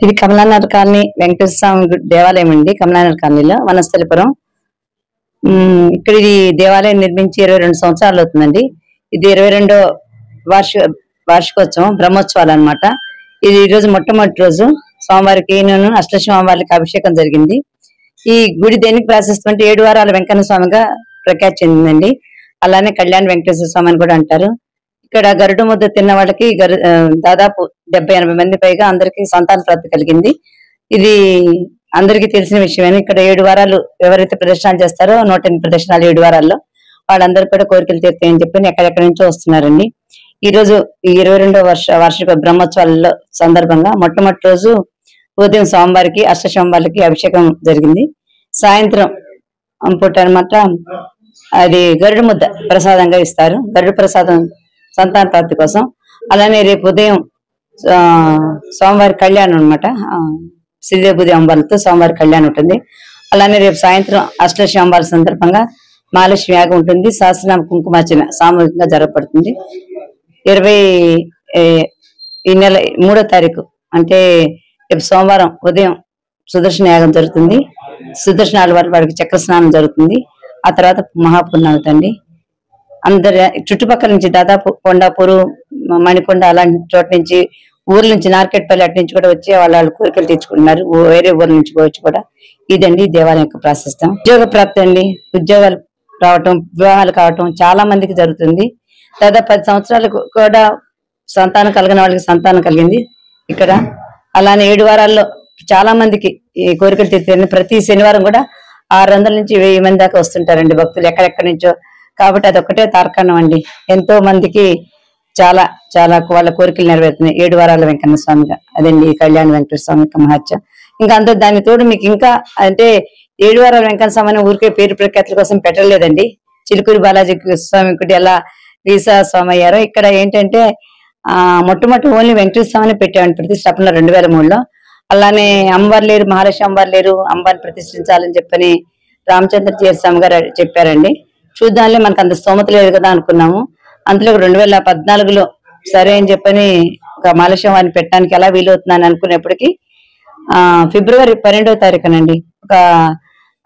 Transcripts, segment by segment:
ఇది కమలానగర్ కాలనీ వెంకటేశ్వర స్వామి దేవాలయం అండి. కమలానగర్ కాలనీలో వనస్థలిపురం. ఇక్కడ ఇది దేవాలయం నిర్మించి 22 సంవత్సరాలు అవుతుందండి. ఇది 22వ వార్షికోత్సవం బ్రహ్మోత్సవాలు అన్నమాట. ఇది ఈ రోజు మొట్టమొదటి రోజు స్వామివారికి అష్టస్వామివారికి అభిషేకం జరిగింది. ఈ గుడి దేనికి ప్రాశస్త్యం అంటే 7 వారాల వెంకన్న స్వామిగా ప్రఖ్యాతి చెందిందండి. అలానే కళ్యాణ వెంకటేశ్వర స్వామి అని కూడా అంటారు. ఇక్కడ గరుడ ముద్ద తిన్న వాళ్ళకి దాదాపు 70-80 మంది పైగా అందరికి సంతాన ప్రాప్తి కలిగింది. ఇది అందరికీ తెలిసిన విషయమే. ఇక్కడ 7 వారాలు ఎవరైతే ప్రదర్శనలు చేస్తారో 108 ప్రదర్శనలు 7 వారాల్లో వాళ్ళందరూ కూడా కోరికలు తీరుతాయని చెప్పి ఎక్కడెక్కడి నుంచో వస్తున్నారండి. ఈ రోజు ఈ 22వ వార్షిక బ్రహ్మోత్సవాల సందర్భంగా మొట్టమొదటి రోజు ఉదయం స్వామివారికి అష్టస్వామివారికి అభిషేకం జరిగింది. సాయంత్రం పూట అనమాట అది గరుడ ముద్ద ప్రసాదంగా ఇస్తారు. గరుడ ప్రసాదం సంతాన ప్రాప్తి కోసం. అలానే రేపు ఉదయం స్వామివారి కళ్యాణం అనమాట. శ్రీదేవి అమ్మవారితో స్వామివారి కళ్యాణం ఉంటుంది. అలానే రేపు సాయంత్రం అష్టస్వామివారి సందర్భంగా మహాలక్ష్మి యాగం ఉంటుంది. సహస్రనామ కుంకుమార్చన సామూహికంగా జరగబడుతుంది. ఈ నెల 3వ తారీఖు అంటే రేపు సోమవారం ఉదయం సుదర్శన యాగం జరుగుతుంది. సుదర్శనాల వారికి చక్ర స్నానం జరుగుతుంది. ఆ తర్వాత మహాపూర్ణ అవుతుంది. అందరి చుట్టుపక్కల నుంచి దాదాపు కొండాపూరు, మణికొండ అలాంటి చోట నుంచి ఊర్ల నుంచి నార్కెట్పల్లి అటు నుంచి కూడా వచ్చి వాళ్ళ కోరికలు తెచ్చుకుంటున్నారు. వేరే ఊర్ల నుంచి వచ్చి కూడా. ఇదండి దేవాలయం యొక్క ప్రాశస్త్యం. ఉద్యోగ ప్రాప్తి అండి. ఉద్యోగాలు రావటం, వివాహాలు కావటం చాలా మందికి జరుగుతుంది. దాదాపు 10 సంవత్సరాలకు కూడా సంతానం కలిగిన వాళ్ళకి సంతానం కలిగింది ఇక్కడ. అలానే 7 వారాల్లో చాలా మందికి ఈ కోరికలు తీర్చారని ప్రతి శనివారం కూడా 600 నుంచి 1000 మంది దాకా వస్తుంటారండి భక్తులు ఎక్కడెక్కడి నుంచో. కాబట్టి అదొక్కటే తార్కాణం అండి. ఎంతో మందికి చాలా చాలా వాళ్ళ కోరికలు నెరవేరుతున్నాయి 7 వారాల వెంకన్న స్వామిగా. అదండి కళ్యాణ వెంకటేశ్వర స్వామి యొక్క మహత్యం. ఇంకా అంత దాని తోడు మీకు ఇంకా అంటే 7 వారాల వెంకన్న స్వామి ఊరికే పేరు ప్రఖ్యాతుల కోసం పెట్టలేదండి. చిలుకూరి బాలాజీ స్వామి ఒకటి ఎలా వీసా స్వామి అయ్యారో ఇక్కడ ఏంటంటే మొట్టమొదటి ఓన్లీ వెంకటేశ్వర స్వామిని పెట్టామండి ప్రతిష్టాపన 2003లో. అలానే అమ్మవారు లేరు, మహాలక్ష్మి అమ్మవారు లేరు, అమ్మవారిని ప్రతిష్ఠించాలని చెప్పని రామచంద్ర జీఎస్ స్వామి గారు చెప్పారండి. చూద్దాంలే మనకు అంత స్తోమత లేదు కదా అనుకున్నాము. అందులో 2014లో సరే అని చెప్పని ఒక మహాలక్ష్మి వారిని పెట్టడానికి ఎలా వీలవుతుందని అనుకునేప్పటికీ ఫిబ్రవరి 12వ తారీఖునండి ఒక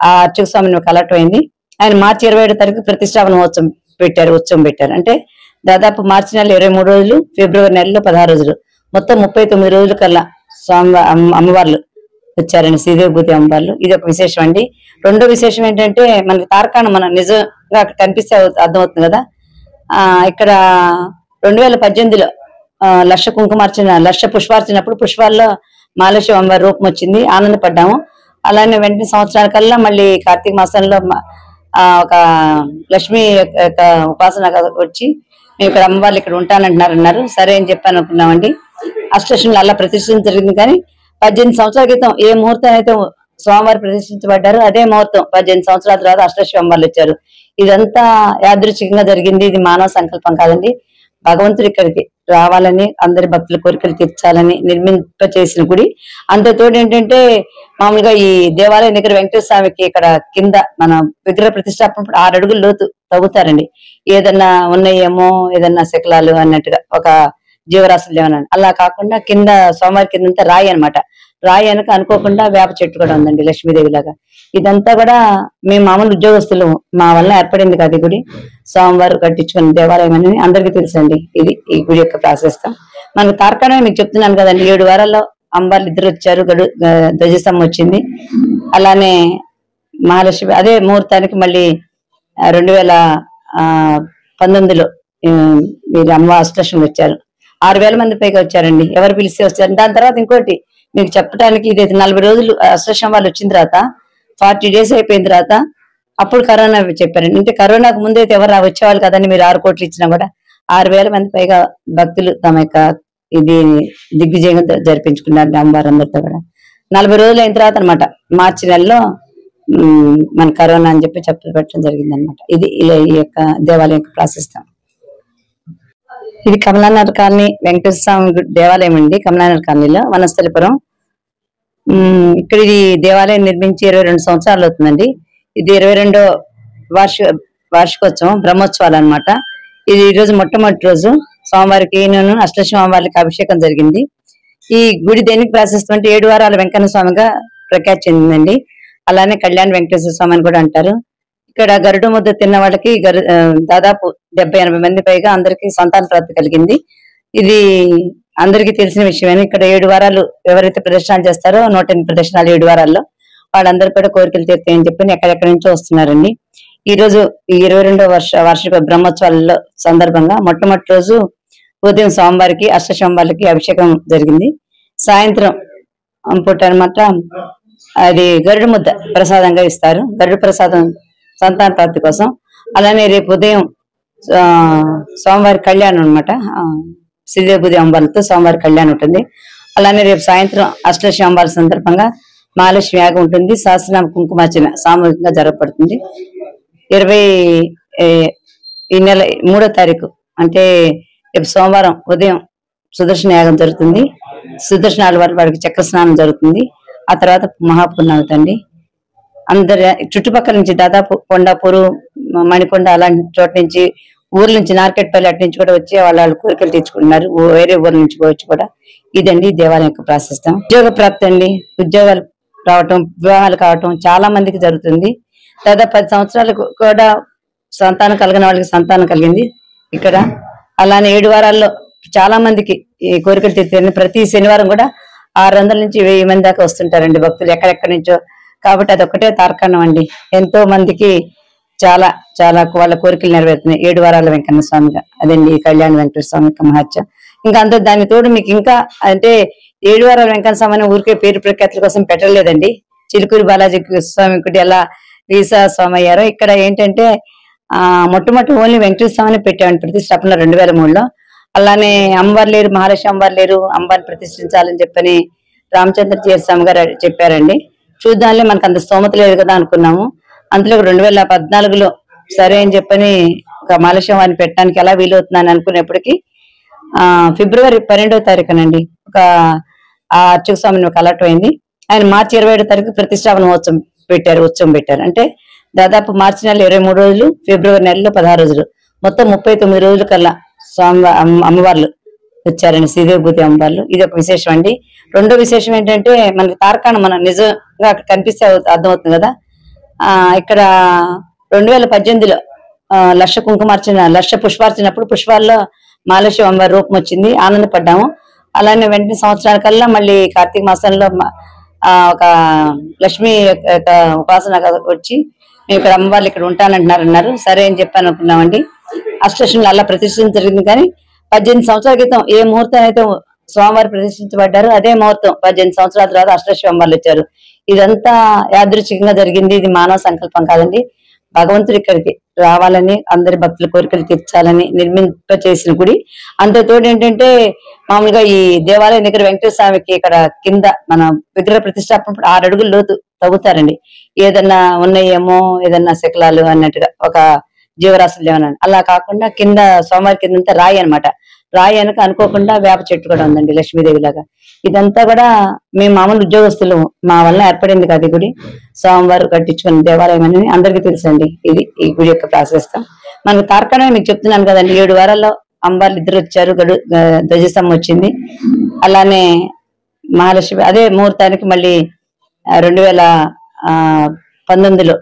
అర్చక స్వామిని ఒక అలర్ట్ అయింది. ఆయన మార్చి 27వ తారీఖు ప్రతిష్టాపన ఉత్సవం పెట్టారు. అంటే దాదాపు మార్చి నెల 23 రోజులు, ఫిబ్రవరి నెలలో 16 రోజులు, మొత్తం 39 రోజుల కల్లా స్వామి అమ్మవార్లు వచ్చారండి, శ్రీదేవి అమ్మవార్లు. ఇది ఒక విశేషం అండి. రెండో విశేషం ఏంటంటే మనకి తార్కాణం మనం నిజంగా కనిపిస్తే అర్థమవుతుంది కదా. ఇక్కడ 2018లో 1,00,000 కుంకుమార్చన 1,00,000 పుష్పార్చనప్పుడు పుష్పాల్లో మహాలక్ష్మి అమ్మవారి రూపం వచ్చింది. ఆనందపడ్డాము. అలానే వెంటనే సంవత్సరాల కల్లా మళ్ళీ కార్తీక మాసంలో ఒక లక్ష్మి యొక్క ఉపాసన వచ్చి మేము ఇక్కడ అమ్మవాళ్ళు ఇక్కడ ఉంటానంటున్నారు. సరే అని చెప్పి అనుకున్నామండి. అష్టలక్ష్మి అలా ప్రతిష్ఠించడం జరిగింది. కానీ 18 సంవత్సరాల క్రితం ఏ ముహూర్తం అయితే స్వామివారు ప్రతిష్ఠించబడ్డారు అదే ముహూర్తం 18 సంవత్సరాల తర్వాత అష్టలక్ష్మి అమ్మవార్లు వచ్చారు. ఇదంతా యాదృచ్ఛికంగా జరిగింది. ఇది మానవ సంకల్పం కాదండి. భగవంతుడు ఇక్కడికి రావాలని, అందరి భక్తుల కోరికలు తీర్చాలని నిర్మింప చేసిన గుడి. అంతతోడు ఏంటంటే మామూలుగా ఈ దేవాలయం దగ్గర వెంకటేశ్వర స్వామికి ఇక్కడ కింద మన విగ్రహ ప్రతిష్టాపన 6 అడుగుల లోతు తవ్వుతారండి. ఏదన్నా ఉన్నాయేమో ఏదన్నా శకలాలు అన్నట్టుగా ఒక జీవరాశులు ఏమన్నా. అలా కాకుండా కింద స్వామివారి కిందంతా రాయి అనమాట. రాయి వెనక అనుకోకుండా వేప చెట్టు కూడా ఉందండి లక్ష్మీదేవి లాగా. ఇదంతా కూడా మేము మామూలు ఉద్యోగస్తులు మా వల్ల ఏర్పడింది కాదు ఈ గుడి. స్వామివారు కట్టించుకున్న దేవాలయం అని అందరికీ తెలుసండి. ఇది ఈ గుడి యొక్క ప్రాశస్త్యం. మనకు తార్కాణమే మీకు చెప్తున్నాను కదండి. 7 వారాల్లో అమ్మవార్లు 2 వచ్చారు, ధ్వజస్తంభం వచ్చింది. అలానే మహాలక్ష్మి అదే ముహూర్తానికి మళ్ళీ 2019లో మీరు అమ్మ అష్టలక్ష్మి వచ్చారు. 6,000 మంది పైగా వచ్చారండి. ఎవరు పిలిస్తే వచ్చారు. దాని తర్వాత ఇంకోటి మీకు చెప్పడానికి ఇది 40 రోజులు అష్టలక్ష్మి వాళ్ళు వచ్చిన తర్వాత 40 days అయిపోయిన తర్వాత అప్పుడు కరోనా చెప్పారండి. అంటే కరోనాకు ముందైతే ఎవరు వచ్చేవాళ్ళు కదండి. మీరు 6 కోట్లు ఇచ్చినా కూడా 6,000 మంది పైగా భక్తులు తమ యొక్క ఇది దిగ్విజయంగా జరిపించుకున్నారు అమ్మవారందరితో కూడా. 40 రోజులు అయిన తర్వాత అనమాట మార్చి నెలలో మన కరోనా అని చెప్పి పెట్టడం జరిగింది అనమాట. ఇది ఇలా ఈ యొక్క దేవాలయం యొక్క ప్రాశస్త్యం. ఇది కమలానగర్ కాలనీ వెంకటేశ్వర స్వామి దేవాలయం అండి. కమలానగర్ కాలనీలో వనస్థలిపురం. ఇక్కడ ఇది దేవాలయం నిర్మించి 22 సంవత్సరాలు అవుతుందండి. ఇది 22వ వార్షికోత్సవం బ్రహ్మోత్సవాలు అన్నమాట. ఇది ఈ రోజు మొట్టమొదటి రోజు స్వామివారికి అష్టలక్ష్మి అమ్మవారికి అభిషేకం జరిగింది. ఈ గుడి దేనికి ప్రాశస్త్యం అంటే 7 వారాల వెంకన్న స్వామిగా ప్రఖ్యాతి చెందిందండి. అలానే కళ్యాణ వెంకటేశ్వర స్వామి అని కూడా అంటారు. ఇక్కడ గరుడ ముద్ద తిన్న వాళ్ళకి దాదాపు 70-80 మంది పైగా అందరికి సంతాన ప్రాప్తి కలిగింది. ఇది అందరికీ తెలిసిన విషయమే. ఇక్కడ 7 వారాలు ఎవరైతే ప్రదర్శనలు చేస్తారో 108 ప్రదర్శనలు 7 వారాల్లో వాళ్ళందరూ కూడా కోరికలు తీరుతాయని చెప్పి ఎక్కడెక్కడి నుంచో వస్తున్నారండి. ఈ రోజు ఈ 22వ వార్షిక బ్రహ్మోత్సవాలలో సందర్భంగా మొట్టమొదటి రోజు ఉదయం స్వామివారికి అష్టస్వామివారికి అభిషేకం జరిగింది. సాయంత్రం పూట అనమాట అది గరుడ ముద్ద ప్రసాదంగా ఇస్తారు. గరుడ ప్రసాదం సంతాన ప్రాప్తి కోసం. అలానే రేపు ఉదయం స్వామివారి కళ్యాణం అనమాట. శ్రీదేవి అమ్మవారితో స్వామివారి కళ్యాణం ఉంటుంది. అలానే రేపు సాయంత్రం అష్టస్వామివారి సందర్భంగా మహాలక్ష్మి యాగం ఉంటుంది. సహస్రనామ కుంకుమార్చన సామూహికంగా జరగబడుతుంది. ఈ నెల 3వ తారీఖు అంటే రేపు సోమవారం ఉదయం సుదర్శన యాగం జరుగుతుంది. సుదర్శనాల వారికి చక్ర స్నానం జరుగుతుంది. ఆ తర్వాత మహాపూర్ణావతి అండి. అందరి చుట్టుపక్కల నుంచి దాదాపు కొండాపూరు, మణికొండ అలాంటి చోట నుంచి ఊర్ల నుంచి నార్కెట్పల్లి అటు నుంచి కూడా వచ్చి వాళ్ళ కోరికలు తెచ్చుకుంటున్నారు. వేరే ఊర్ల నుంచి వచ్చి కూడా. ఇదండి దేవాలయం యొక్క ప్రాశస్త్యం. ఉద్యోగ ప్రాప్తి అండి. ఉద్యోగాలు రావటం, వివాహాలు కావటం చాలా మందికి జరుగుతుంది. దాదాపు 10 సంవత్సరాలకు కూడా సంతానం కలిగిన వాళ్ళకి సంతానం కలిగింది ఇక్కడ. అలానే 7 వారాల్లో చాలా మందికి ఈ కోరికలు తీర్చారని ప్రతి శనివారం కూడా 600 నుంచి 1000 మంది దాకా వస్తుంటారండి భక్తులు ఎక్కడెక్కడి నుంచో. కాబట్టి అదొక్కటే తార్కాణం అండి. ఎంతో మందికి చాలా చాలా వాళ్ళ కోరికలు నెరవేరుతున్నాయి 7 వారాల వెంకన్న స్వామిగా. అదండి కళ్యాణ వెంకటేశ్వర స్వామి యొక్క మహత్యం. ఇంకా అంత దాని తోడు మీకు ఇంకా అంటే 7 వారాల వెంకన్న స్వామి ఊరికే పేరు ప్రఖ్యాతుల కోసం పెట్టలేదండి. చిలుకూరి బాలాజీ స్వామి ఒకటి ఎలా వీసా స్వామి అయ్యారో ఇక్కడ ఏంటంటే మొట్టమొదటి ఓన్లీ వెంకటేశ్వర స్వామిని పెట్టామండి ప్రతిష్టాపన 2003లో. అలానే అమ్మవారు లేరు, మహాలక్ష్మి అమ్మవారు లేరు, అమ్మవారిని ప్రతిష్ఠించాలని చెప్పని రామచంద్ర జీయర్ స్వామి గారు చెప్పారండి. చూద్దాంలే మనకు అంత స్తోమత లేదు కదా అనుకున్నాము. అందులో 2014లో సరే అని చెప్పని ఒక మహాలక్ష్మి వారిని పెట్టడానికి ఎలా వీలవుతుందని అనుకునేప్పటికీ ఫిబ్రవరి 12వ తారీఖునండి ఒక అర్చక స్వామిని ఒక అలర్ట్ అయింది. ఆయన మార్చి 27వ తారీఖు ప్రతిష్టాపన ఉత్సవం పెట్టారు. అంటే దాదాపు మార్చి నెల 23 రోజులు, ఫిబ్రవరి నెలలో 16 రోజులు, మొత్తం 39 రోజుల కల్లా స్వామి అమ్మవార్లు వచ్చారండి, శ్రీదేవి అమ్మవార్లు. ఇది ఒక విశేషం అండి. రెండో విశేషం ఏంటంటే మనకి తార్కాణం మనం నిజంగా అక్కడ కనిపిస్తే అర్థమవుతుంది కదా. ఇక్కడ 2018లో 1,00,000 కుంకుమార్చన 1,00,000 పుష్పార్చనప్పుడు పుష్పాల్లో మహాలక్ష్మి అమ్మవారి రూపం వచ్చింది. ఆనందపడ్డాము. అలానే వెంటనే సంవత్సరాల కల్లా మళ్ళీ కార్తీక మాసంలో ఒక లక్ష్మి ఉపాసన వచ్చి మేము ఇక్కడ అమ్మవాళ్ళు ఇక్కడ ఉంటానంటున్నారు. సరే అని చెప్పి అనుకున్నామండి. అష్టలక్ష్మి అలా ప్రతిష్ఠించడం జరిగింది. కానీ 18 సంవత్సరాల క్రితం ఏ ముహూర్తం అయితే స్వామివారు ప్రతిష్ఠించబడ్డారు అదే ముహూర్తం 18 సంవత్సరాల తర్వాత అష్టలక్ష్మి అమ్మవార్లు వచ్చారు. ఇదంతా యాదృచ్ఛికంగా జరిగింది. ఇది మానవ సంకల్పం కాదండి. భగవంతుడు ఇక్కడికి రావాలని, అందరి భక్తుల కోరికలు తీర్చాలని నిర్మింప చేసిన గుడి. అంతతోడు ఏంటంటే మామూలుగా ఈ దేవాలయం దగ్గర వెంకటేశ్వర స్వామికి ఇక్కడ కింద మన విగ్రహ ప్రతిష్టాపన 6 అడుగుల లోతు తవ్వుతారండి. ఏదన్నా ఉన్నాయేమో ఏదన్నా శకలాలు అన్నట్టుగా ఒక జీవరాశులు ఏమన్నా. అలా కాకుండా కింద స్వామివారి కిందంతా రాయి అనమాట. రాయి వెనక అనుకోకుండా వేప చెట్టు కూడా ఉందండి లక్ష్మీదేవి లాగా. ఇదంతా కూడా మేము మామూలు ఉద్యోగస్తులు మా వల్ల ఏర్పడింది కాదు ఈ గుడి. స్వామివారు కట్టించుకున్న దేవాలయం అని అందరికీ తెలుసండి. ఇది ఈ గుడి యొక్క ప్రాశస్త్యం. మనకు తార్కాణమే మీకు చెప్తున్నాను కదండి. 7 వారాల్లో అమ్మవార్లు 2 వచ్చారు, ధ్వజస్తంభం వచ్చింది. అలానే మహాలక్ష్మి అదే ముహూర్తానికి మళ్ళీ 2019లో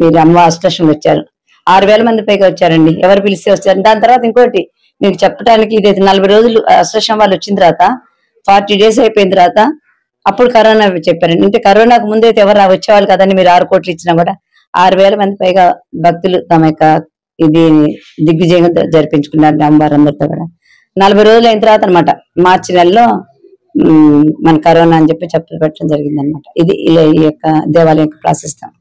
మీరు అమ్మ అష్టలక్ష్మి వచ్చారు. 6,000 మంది పైగా వచ్చారండి. ఎవరు పిలిస్తే వచ్చారు. దాని తర్వాత ఇంకోటి మీకు చెప్పడానికి ఇది 40 రోజులు అష్టలక్ష్మి వాళ్ళు వచ్చిన తర్వాత 40 days అయిపోయిన తర్వాత అప్పుడు కరోనా చెప్పారండి. అంటే కరోనాకు ముందైతే ఎవరు వచ్చేవాళ్ళు కదండి. మీరు 6 కోట్లు ఇచ్చినా కూడా 6,000 మంది పైగా భక్తులు తమ యొక్క ఇది దిగ్విజయంగా జరిపించుకున్నారు అమ్మవారందరితో కూడా. 40 రోజులు అయిన తర్వాత అనమాట మార్చి నెలలో మన కరోనా అని చెప్పి చెప్పలు పెట్టడం జరిగింది అనమాట. ఇది ఈ యొక్క దేవాలయం యొక్క ప్రాశస్త్యం.